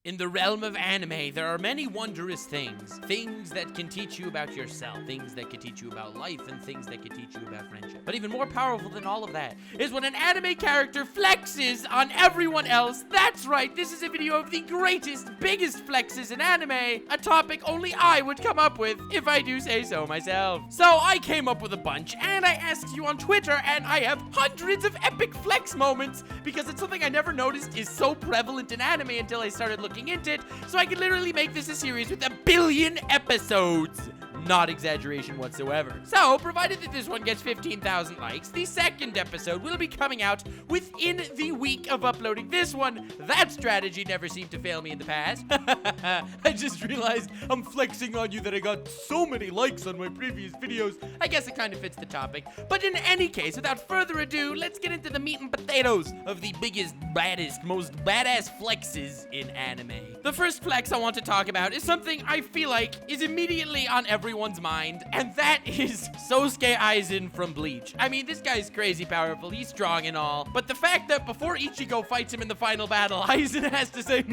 In the realm of anime, there are many wondrous things. Things that can teach you about yourself, things that can teach you about life, and things that can teach you about friendship. But even more powerful than all of that is when an anime character flexes on everyone else. That's right, this is a video of the greatest, biggest flexes in anime, a topic only I would come up with if I do say so myself. So I came up with a bunch, and I asked you on Twitter, and I have hundreds of epic flex moments because it's something I never noticed is so prevalent in anime until I started looking into it, so I could literally make this a series with 1 billion episodes. Not exaggeration whatsoever. So, provided that this one gets 15,000 likes, the second episode will be coming out within the week of uploading this one. That strategy never seemed to fail me in the past. I just realized I'm flexing on you that I got so many likes on my previous videos. I guess it kind of fits the topic. But in any case, without further ado, let's get into the meat and potatoes of the biggest, baddest, most badass flexes in anime. The first flex I want to talk about is something I feel like is immediately on everyone's mind, and that is Sosuke Aizen from Bleach. I mean, this guy's crazy powerful, he's strong and all, but the fact that before Ichigo fights him in the final battle, Aizen has to say,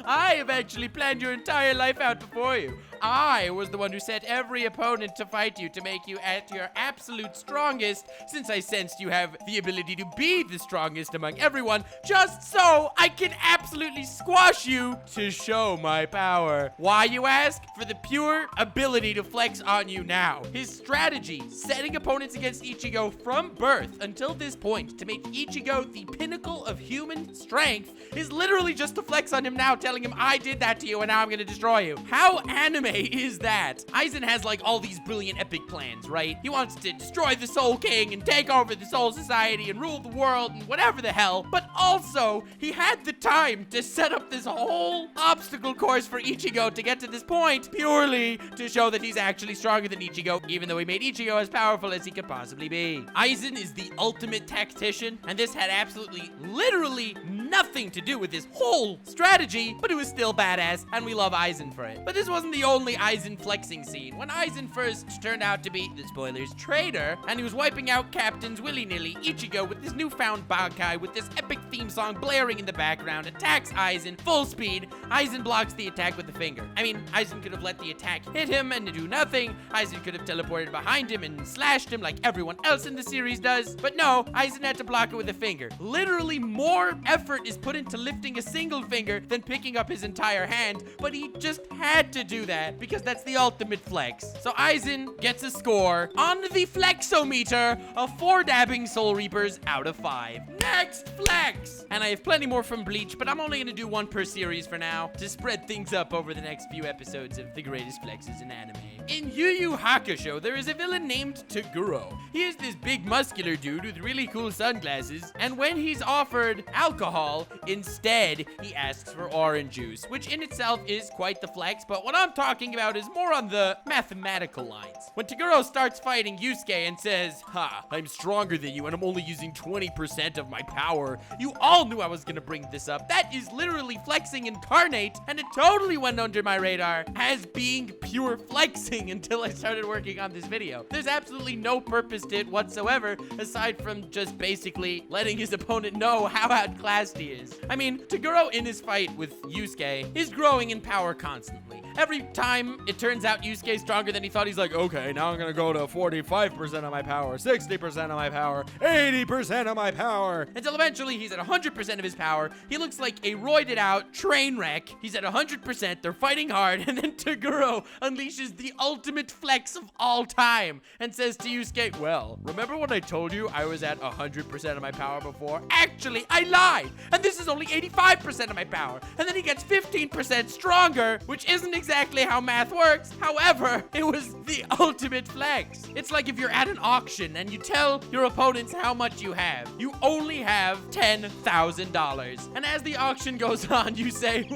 I have actually planned your entire life out before you. I was the one who set every opponent to fight you to make you at your absolute strongest, since I sensed you have the ability to be the strongest among everyone, just so I can absolutely squash you to show my power. Why, you ask? For the pure ability to flex on you now. His strategy, setting opponents against Ichigo from birth until this point to make Ichigo the pinnacle of human strength, is literally just to flex on him now, telling him, I did that to you and now I'm gonna destroy you. How anime is that? Aizen has like all these brilliant epic plans, right? He wants to destroy the Soul King and take over the Soul Society and rule the world and whatever the hell, but also he had the time to set up this whole obstacle course for Ichigo to get to this point purely to show that he's actually stronger than Ichigo, even though he made Ichigo as powerful as he could possibly be. Aizen is the ultimate tactician, and this had absolutely, literally nothing to do with his whole strategy, but it was still badass, and we love Aizen for it. But this wasn't the only Aizen flexing scene. When Aizen first turned out to be, the spoilers, traitor, and he was wiping out captains willy-nilly, Ichigo, with this newfound Bankai, with this epic theme song blaring in the background, attacks Aizen full speed. Aizen blocks the attack with the finger. I mean, Aizen could have let the attack hit him and do nothing. Aizen could have teleported behind him and slashed him like everyone else in the series does. But no, Aizen had to block it with a finger. Literally more effort is put into lifting a single finger than picking up his entire hand, but he just had to do that because that's the ultimate flex. So Aizen gets a score on the flexometer of 4 dabbing Soul Reapers out of 5. Next flex! And I have plenty more from Bleach, but I'm only gonna do one per series for now to spread things up over the next few episodes of the greatest flexes in anime. In Yu Yu Hakusho, there is a villain named Taguro. He is this big muscular dude with really cool sunglasses, and when he's offered alcohol, instead he asks for orange juice, which in itself is quite the flex, but what I'm talking about is more on the mathematical lines. When Taguro starts fighting Yusuke and says, I'm stronger than you and I'm only using 20% of my power, you all knew I was gonna bring this up. That is literally flexing incarnate, and it totally went under my radar as being pure flexing until I started working on this video. There's absolutely no purpose to it whatsoever, aside from just basically letting his opponent know how outclassed he is. I mean, Taguro in his fight with Yusuke is growing in power constantly. Every time it turns out Yusuke's stronger than he thought, he's like, okay, now I'm gonna go to 45% of my power, 60% of my power, 80% of my power, until eventually he's at 100% of his power. He looks like a roided out train wreck. He's at 100%, they're fighting hard, and then Taguro unleashes the ultimate flex of all time and says to Yusuke, well, remember when I told you I was at 100% of my power before? Actually, I lied, and this is only 85% of my power. And then he gets 15% stronger, which isn't exactly how math works. However, it was the ultimate flex. It's like if you're at an auction and you tell your opponents how much you have. You only have $10,000. And as the auction goes on, you say,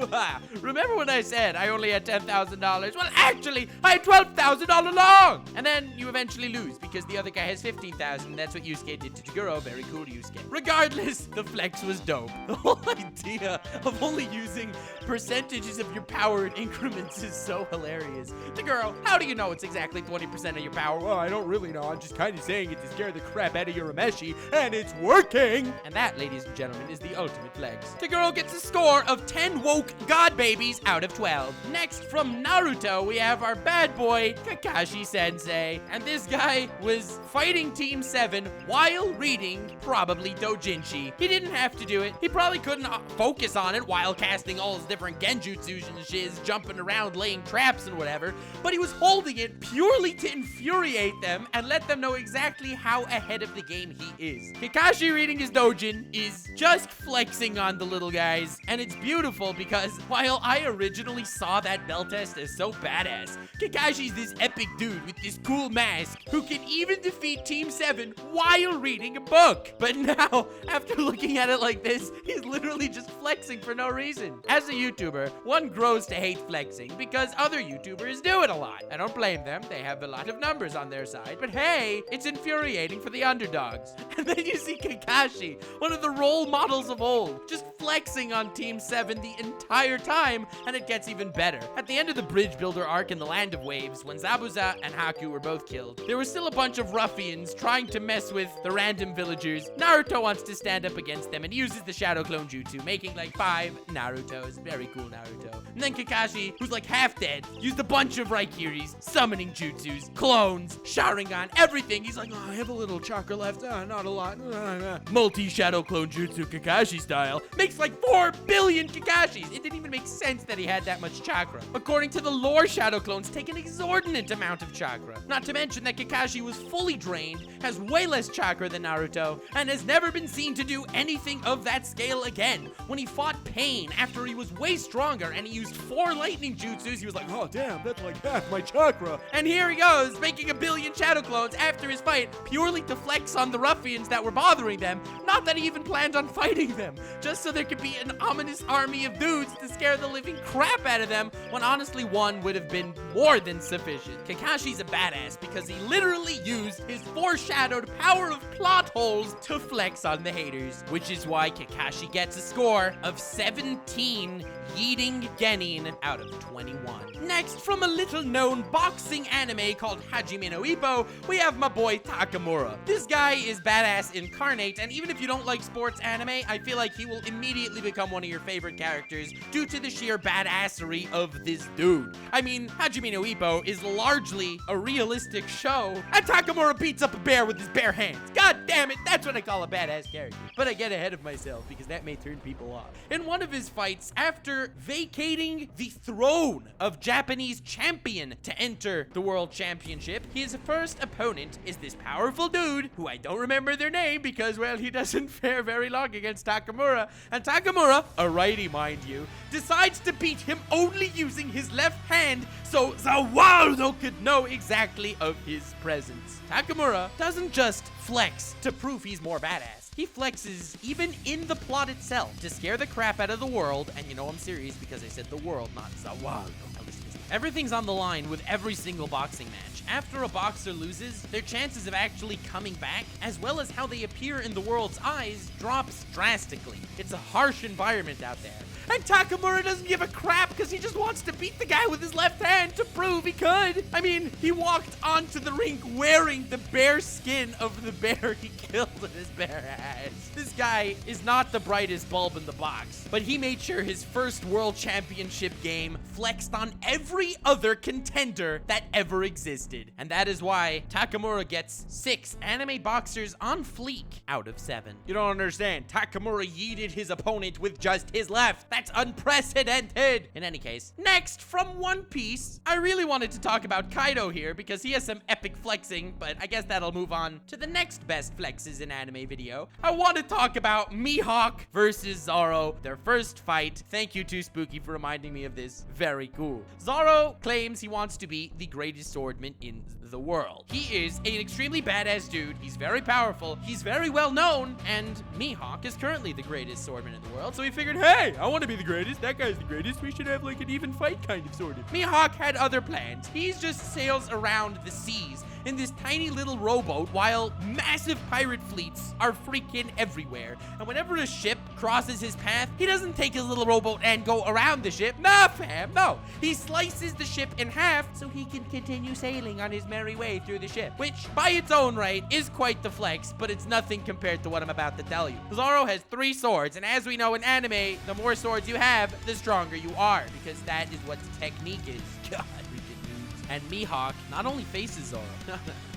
remember when I said I only had $10,000? Well, actually, I had $12,000 all along. And then you eventually lose because the other guy has $15,000. That's what Yusuke did to Taguro. Very cool, Yusuke. Regardless, the flex was dope. The whole idea of only using percentages of your power in increments is so hilarious. The girl, how do you know it's exactly 20% of your power? Well, I don't really know. I'm just kind of saying it to scare the crap out of your Urameshi, and it's working! And that, ladies and gentlemen, is the ultimate flex. The girl gets a score of 10 woke god babies out of 12. Next, from Naruto, we have our bad boy, Kakashi Sensei. And this guy was fighting Team 7 while reading probably doujinshi. He didn't have to do it. He probably couldn't focus on it while casting all his different genjutsus and shiz, jumping around, laying traps and whatever, but he was holding it purely to infuriate them and let them know exactly how ahead of the game he is. Kakashi reading his doujin is just flexing on the little guys, and it's beautiful because while I originally saw that bell test as so badass, Kakashi's this epic dude with this cool mask who can even defeat Team 7 while reading a book. But now, after looking at it like this, he's literally just flexing for no reason. As a YouTuber, one grows to hate flexing because other YouTubers do it a lot. I don't blame them, they have a lot of numbers on their side, but hey, it's infuriating for the underdogs. And then you see Kakashi, one of the role models of old, just flexing on Team 7 the entire time, and it gets even better. At the end of the bridge builder arc in the Land of Waves, when Zabuza and Haku were both killed, there were still a bunch of ruffians trying to mess with the random villagers. Naruto wants to stand up against them and uses the Shadow Clone Jutsu, making like 5 Narutos. Very cool Naruto. And then Kakashi, who's like half dead, used a bunch of Raikiris, summoning jutsus, clones, Sharingan, everything. He's like, oh, I have a little chakra left, not a lot. Multi-Shadow Clone Jutsu Kakashi style. Makes like 4 billion Kakashis. It didn't even make sense that he had that much chakra. According to the lore, Shadow Clones take an exorbitant amount of chakra. Not to mention that Kakashi was fully drained, has way less chakra than Naruto, and has never been seen to do anything of that scale again. When he fought Pain after he was way stronger and he used 4 lightning jutsus, he was like, oh damn, that's like half my chakra. And here he goes, making 1 billion Shadow Clones after his fight, purely to flex on the ruffians that were bothering them. Not that he even planned on fighting them, just so there could be an ominous army of dudes to scare the living crap out of them, when honestly one would have been more than sufficient. Kakashi's a badass because he literally used his foreshadowed power of plot holes to flex on the haters, which is why Kakashi gets a score of 17 yeeting genin out of 21. Next, from a little-known boxing anime called Hajime no Ippo, we have my boy Takamura. This guy is badass incarnate, and even if you don't like sports anime, I feel like he will immediately become one of your favorite characters due to the sheer badassery of this dude. I mean, Hajime no Ippo is largely a realistic show, and Takamura beats up a bear with his bare hands. God damn it, that's what I call a badass character. But I get ahead of myself because that may turn people off. In one of his fights, after vacating the throne of Japanese champion to enter the world championship, his first opponent is this powerful dude who I don't remember their name because, well, he doesn't fare very long against Takamura. And Takamura, a righty mind you, decides to beat him only using his left hand so the world could know exactly of his presence. Takamura doesn't just flex to prove he's more badass. He flexes even in the plot itself to scare the crap out of the world, and you know I'm serious because I said the world, not the world. Everything's on the line with every single boxing match. After a boxer loses, their chances of actually coming back, as well as how they appear in the world's eyes, drops drastically. It's a harsh environment out there. And Takamura doesn't give a crap because he just wants to beat the guy with his left hand to prove he could. I mean, he walked onto the ring wearing the bare skin of the bear he killed with his bare hands. This guy is not the brightest bulb in the box, but he made sure his first world championship game flexed on every other contender that ever existed. And that is why Takamura gets 6 anime boxers on fleek out of 7. You don't understand. Takamura yeeted his opponent with just his left. That's unprecedented. In any case, next from One Piece, I really wanted to talk about Kaido here because he has some epic flexing, but I guess that'll move on to the next best flexes in anime video. I want to talk about Mihawk versus Zoro, their first fight. Thank you to Spooky for reminding me of this. Very cool. Zoro claims he wants to be the greatest swordman in the world. He is an extremely badass dude. He's very powerful. He's very well known, and Mihawk is currently the greatest swordman in the world. So he figured, hey, I want to be the greatest. That guy's the greatest. We should have like an even fight kind of sort of. Mihawk had other plans. He just sails around the seas in this tiny little rowboat while massive pirate fleets are freaking everywhere. And whenever a ship crosses his path, he doesn't take his little rowboat and go around the ship. Nah, fam, no. He slices the ship in half so he can continue sailing on his merry way through the ship, which by its own right is quite the flex, but it's nothing compared to what I'm about to tell you. Zoro has 3 swords, and as we know in anime, the more swords you have, the stronger you are, because that is what technique is. God, freaking noobs. And Mihawk not only faces Zoro,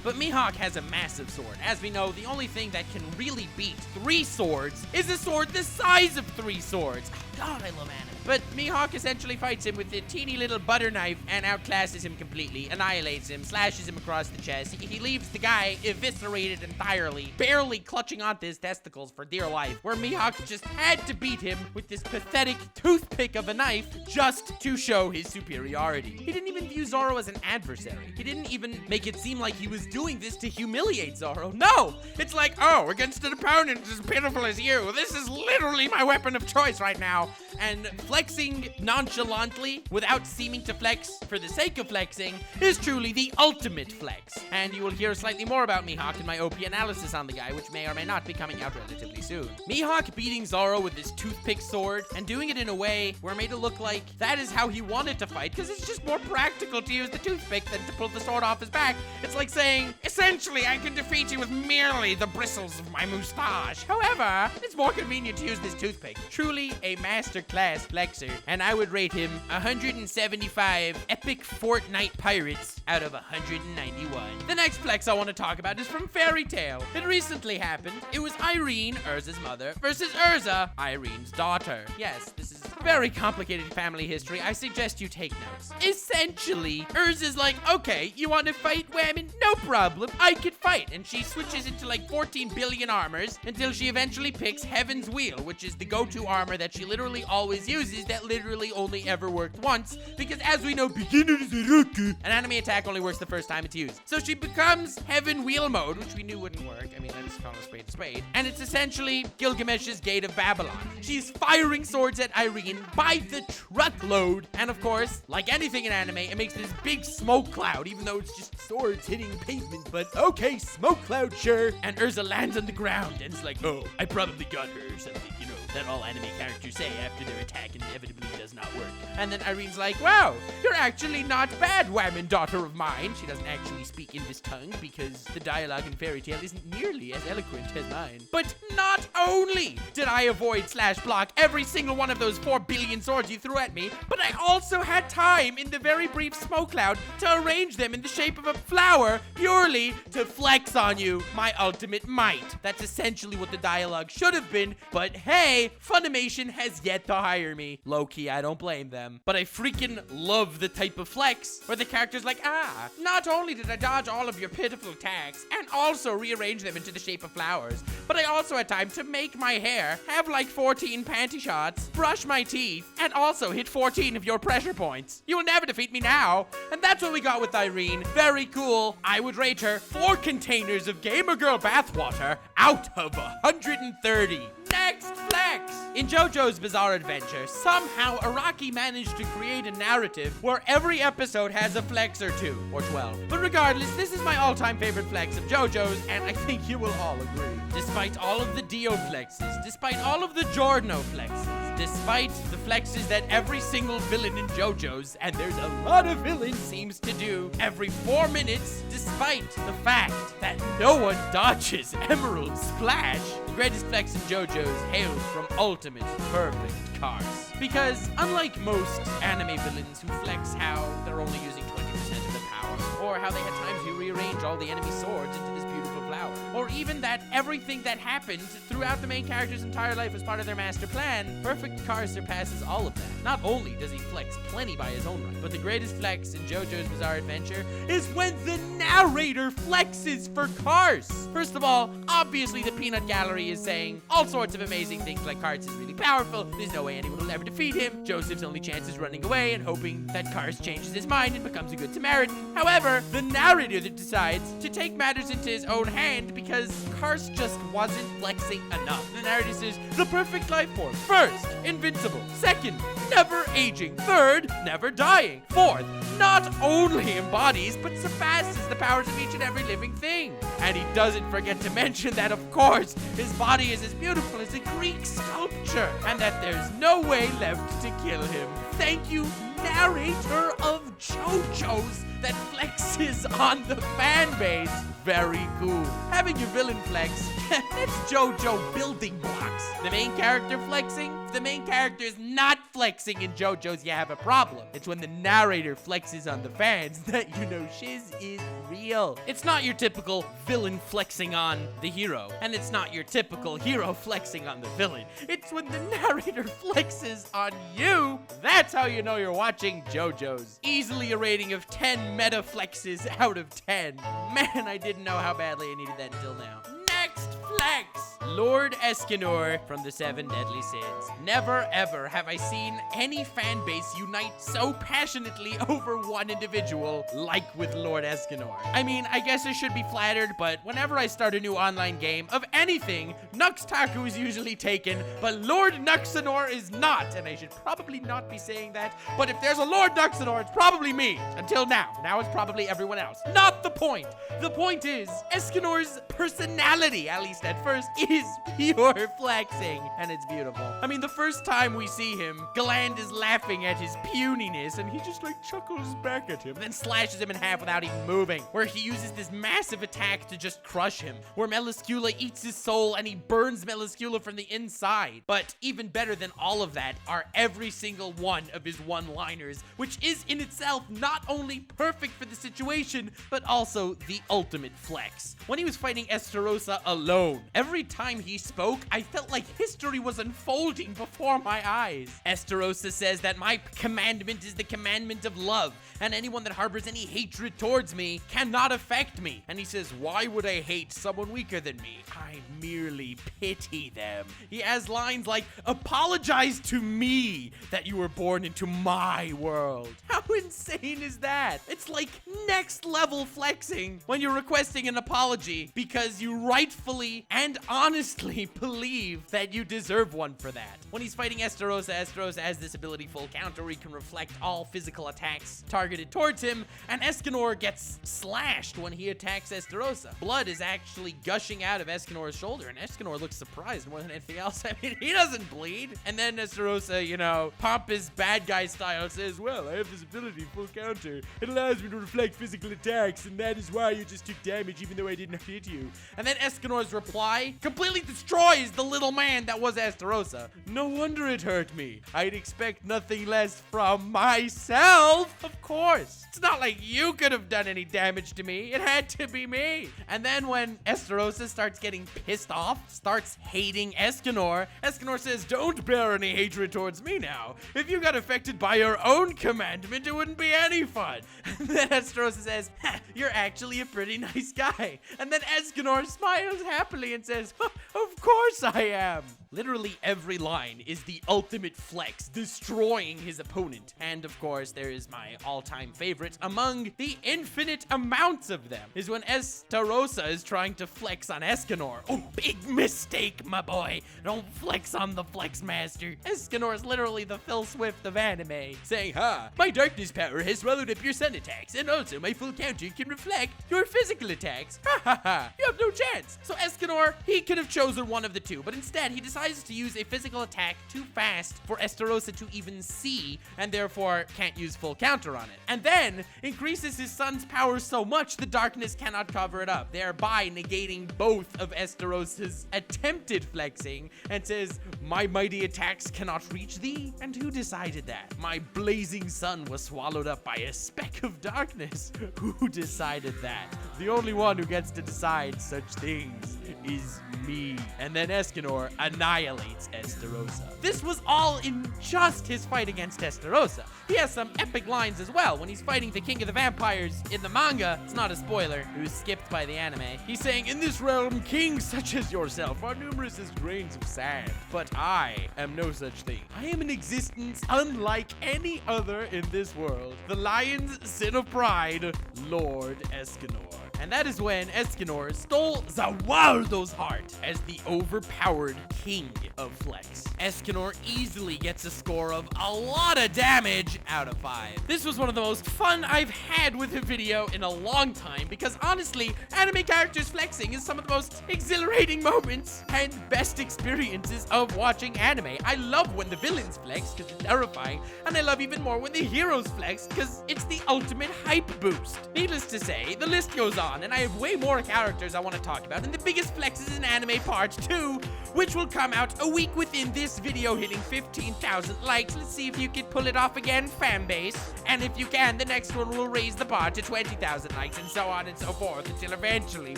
but Mihawk has a massive sword. As we know, the only thing that can really beat 3 swords is a sword the size of 3 swords. God, I love anime. But Mihawk essentially fights him with a teeny little butter knife and outclasses him completely, annihilates him, slashes him across the chest. He leaves the guy eviscerated entirely, barely clutching onto his testicles for dear life, where Mihawk just had to beat him with this pathetic toothpick of a knife just to show his superiority. He didn't even view Zoro as an adversary. He didn't even make it seem like he was doing this to humiliate Zoro. No! It's like, oh, against an opponent as pitiful as you, this is literally my weapon of choice right now. And flexing nonchalantly without seeming to flex for the sake of flexing is truly the ultimate flex. And you will hear slightly more about Mihawk in my OP analysis on the guy, which may or may not be coming out relatively soon. Mihawk beating Zoro with his toothpick sword and doing it in a way where it made it look like that is how he wanted to fight, because it's just more practical to use the toothpick than to pull the sword off his back. It's like saying, essentially, I can defeat you with merely the bristles of my mustache. However, it's more convenient to use this toothpick. Truly a masterclass flexer, and I would rate him 175 epic Fortnite pirates out of 191. The next flex I want to talk about is from Fairy Tail. It recently happened. It was Irene, Urza's mother, versus Urza, Irene's daughter. Yes, this is very complicated family history. I suggest you take notes. Essentially, Urza's like, okay, you want to fight, women? No problem, I could fight. And she switches into like 14 billion armors until she eventually picks Heaven's Wheel, which is the go-to armor that she literally always uses that literally only ever worked once, because as we know, beginner's an anime attack only works the first time it's used. So she becomes Heaven Wheel mode, which we knew wouldn't work. I mean, let's call a spade, and it's essentially Gilgamesh's Gate of Babylon. She's firing swords at Irene by the truckload, and of course, like anything in anime, it makes this big smoke cloud, even though it's just swords hitting pavement, but okay, smoke cloud, sure. And Urza lands on the ground, and it's like, oh, I probably got her or something, you know, that all anime characters say after their attack inevitably does not work. And then Irene's like, wow, you're actually not bad, woman, daughter of mine. She doesn't actually speak in this tongue because the dialogue in Fairy Tail isn't nearly as eloquent as mine. But not only did I avoid / block every single one of those 4 billion swords you threw at me, but I also had time in the very brief smoke cloud to arrange them in the shape of a flower purely to flex on you, my ultimate might. That's essentially what the dialogue should have been, but hey, Funimation has yet to hire me. Low-key, I don't blame them. But I freaking love the type of flex where the character's like, ah, not only did I dodge all of your pitiful attacks and also rearrange them into the shape of flowers, but I also had time to make my hair, have like 14 panty shots, brush my teeth, and also hit 14 of your pressure points. You will never defeat me now. And that's what we got with Irene. Very cool. I would rate her 4 containers of Gamer Girl bathwater out of 130. Next flex! In JoJo's Bizarre Adventure, somehow Araki managed to create a narrative where every episode has a flex or 2, or 12. But regardless, this is my all-time favorite flex of JoJo's, and I think you will all agree. Despite all of the Dio flexes, despite all of the Giorno flexes, despite the flexes that every single villain in JoJo's, and there's a lot of villains, seems to do every 4 minutes, despite the fact that no one dodges Emerald Splash, the greatest flex in JoJo's hails from ultimate perfect cars. Because unlike most anime villains who flex how they're only using 20% of the power, or how they had time to rearrange all the enemy swords into this beautiful flower, or even that everything that happened throughout the main character's entire life was part of their master plan, Perfect Cars surpasses all of that. Not only does he flex plenty by his own right, but the greatest flex in JoJo's Bizarre Adventure is when the narrator flexes for Cars. First of all, obviously the peanut gallery is saying all sorts of amazing things like Cars is really powerful, there's no way anyone will ever defeat him, Joseph's only chance is running away and hoping that Cars changes his mind and becomes a good Samaritan. However, therefore the narrator that decides to take matters into his own hand because Karst just wasn't flexing enough. The narrator says, the perfect life form. First, invincible. Second, never aging. Third, never dying. Fourth, not only embodies, but surpasses the powers of each and every living thing. And he doesn't forget to mention that, of course, his body is as beautiful as a Greek sculpture, and that there's no way left to kill him. Thank you, narrator of JoJos that flexes on the fan base. Very cool. Having your villain flex, that's JoJo building blocks. The main character flexing? If the main character is not flexing in JoJo's, you have a problem. It's when the narrator flexes on the fans that you know shiz is real. It's not your typical villain flexing on the hero, and it's not your typical hero flexing on the villain. It's when the narrator flexes on you. That's how you know you're watching JoJo's. Easily a rating of 10 meta flexes out of 10. Man, I didn't know how badly I needed that until now. Next flex. Lord Escanor from the Seven Deadly Sins. Never ever have I seen any fan base unite so passionately over one individual like with Lord Escanor. I mean, I guess I should be flattered, but whenever I start a new online game of anything, Nux Taku is usually taken, but Lord Nuxanor is not, and I should probably not be saying that, but if there's a Lord Nuxanor, it's probably me. Until now. Now it's probably everyone else. Not the point. The point is, Escanor's personality, at least at first, is pure flexing, and it's beautiful. I mean, the first time we see him, Galand is laughing at his puniness, and he just like chuckles back at him, then slashes him in half without even moving, where he uses this massive attack to just crush him, where Meliscula eats his soul and he burns Meliscula from the inside. But even better than all of that are every single one of his one-liners, which is in itself not only perfect for the situation, but also the ultimate flex. When he was fighting Estarossa alone, every time he spoke, I felt like history was unfolding before my eyes. Estarossa says that my commandment is the commandment of love, and anyone that harbors any hatred towards me cannot affect me. And he says, why would I hate someone weaker than me? I merely pity them. He has lines like, apologize to me that you were born into my world. How insane is that? It's like next level flexing when you're requesting an apology because you rightfully and honestly believe that you deserve one for that. When he's fighting Estarossa, Estarossa has this ability full counter where he can reflect all physical attacks targeted towards him, and Escanor gets slashed when he attacks Estarossa. Blood is actually gushing out of Escanor's shoulder, and Escanor looks surprised more than anything else. I mean, he doesn't bleed. And then Estarossa, you know, pompous bad guy style says, well, I have this ability full counter. It allows me to reflect physical attacks, and that is why you just took damage even though I didn't hit you. And then Escanor's reply completely destroys the little man that was Estarossa. No wonder it hurt me. I'd expect nothing less from myself. Of course. It's not like you could have done any damage to me. It had to be me. And then when Estarossa starts getting pissed off, starts hating Escanor, Escanor says, don't bear any hatred towards me now. If you got affected by your own commandment, it wouldn't be any fun. And then Estarossa says, you're actually a pretty nice guy. And then Escanor smiles happily and says, of course I am. Literally every line is the ultimate flex, destroying his opponent. And of course, there is my all-time favorite among the infinite amounts of them, is when Estarossa is trying to flex on Escanor. Oh, big mistake, my boy. Don't flex on the Flex Master. Escanor is literally the Phil Swift of anime, saying, my darkness power has swallowed up your sun attacks, and also my full counter can reflect your physical attacks. You have no chance. So Escanor, he could have chosen one of the two, but instead he decides to use a physical attack too fast for Estarossa to even see, and therefore can't use full counter on it. And then increases his sun's power so much the darkness cannot cover it up, thereby negating both of Estarossa's attempted flexing, and says, my mighty attacks cannot reach thee? And who decided that? My blazing sun was swallowed up by a speck of darkness. Who decided that? The only one who gets to decide such things is me. And then Escanor annihilates annihilates Estarossa. This was all in just his fight against Estarossa. He has some epic lines as well when he's fighting the king of the vampires in the manga. It's not a spoiler, it was skipped by the anime. He's saying, "In this realm, kings such as yourself are numerous as grains of sand, but I am no such thing. I am an existence unlike any other in this world. The lion's sin of pride, Lord Escanor." And that is when Escanor stole Zawaldo's heart as the overpowered king of Flex. Escanor easily gets a score of a lot of damage out of 5. This was one of the most fun I've had with a video in a long time because honestly, anime characters flexing is some of the most exhilarating moments and best experiences of watching anime. I love when the villains flex because it's terrifying, and I love even more when the heroes flex because it's the ultimate hype boost. Needless to say, the list goes on, and I have way more characters I want to talk about, and the biggest flexes in anime part 2, which will come out a week within this video hitting 15,000 likes. Let's see if you can pull it off again, fanbase. And if you can, the next one will raise the bar to 20,000 likes, and so on and so forth, until eventually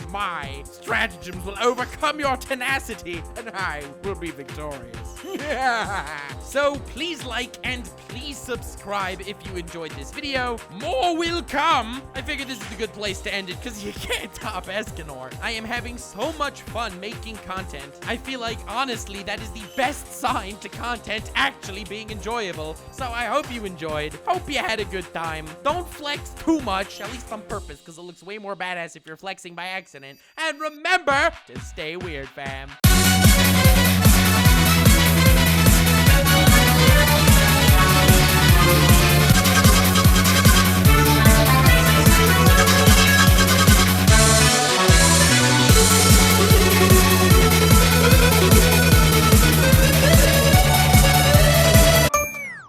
my stratagems will overcome your tenacity, and I will be victorious. So please like and please subscribe if you enjoyed this video. More will come. I figured this is a good place to end it because you can't top Escanor. I am having so much fun making content. I feel like, honestly, that is the best sign to content actually being enjoyable. So I hope you enjoyed. Hope you had a good time. Don't flex too much, at least on purpose, because it looks way more badass if you're flexing by accident. And remember to stay weird, fam.